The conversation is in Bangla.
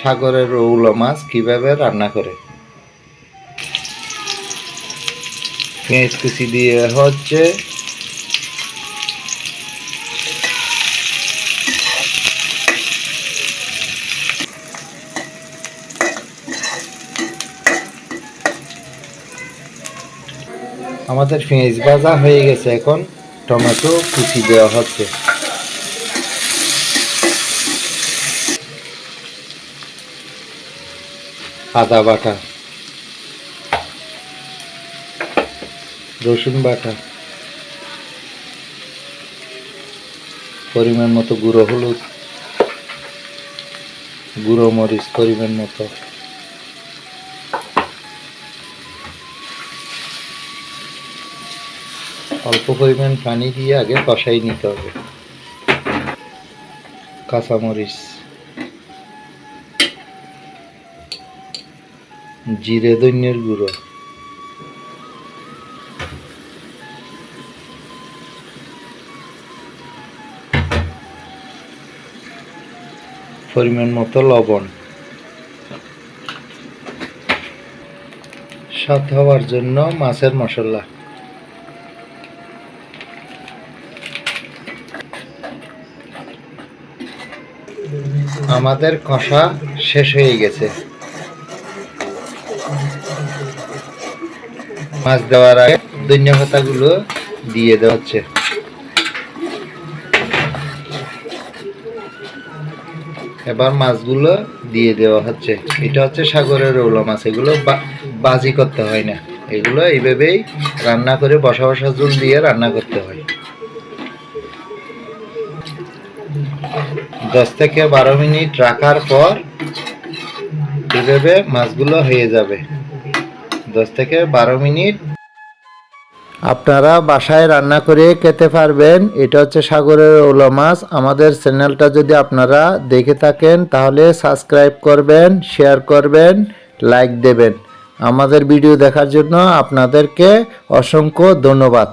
সাগরের রৌল মাছ কিভাবে রান্না করে। পেঁয়াজ কুচি দিয়ে হচ্ছে, আমাদের পেঁয়াজ ভাজা হয়ে গেছে। এখন টমেটো কুচি দেওয়া হচ্ছে। আদা বাটা, রসুন বাটা, পরিমাণ মতো গুঁড়ো হলুদ, গুঁড়ো মরিচ পরিমাণ মতো, অল্প পরিমাণ পানি দিয়ে আগে কষাই নিতে হবে। কাঁচামরিচ, জিরে ধনিয়ার গুঁড়ো, পরিমাণ মতো লবণ, স্বাদ হওয়ার জন্য মাছের মশলা। আমাদের কষা শেষ হয়ে গেছে। মাছ দেওয়ার আগে ধনিয়া পাতাগুলো দিয়ে দেওয়া হচ্ছে। এবার মাছগুলো দিয়ে দেওয়া হচ্ছে। এটা হচ্ছে সাগরের রৌল মাছ। এগুলো বাজি করতে হয় না, এগুলো এইভাবেই রান্না করে বসা বসা ঝোল দিয়ে রান্না করতে হয়। 10 থেকে 12 মিনিট রাখার পর এভাবে মাছগুলো হয়ে যাবে। 10 থেকে 12 মিনিট আপনারা বাসায় রান্না করে খেতে পারবেন। এটা হচ্ছে সাগরের রৌল মাছ। আমাদের চ্যানেলটা যদি আপনারা দেখে থাকেন তাহলে সাবস্ক্রাইব করবেন, শেয়ার করবেন, লাইক দেবেন। আমাদের ভিডিও দেখার জন্য আপনাদেরকে অসংখ্য ধন্যবাদ।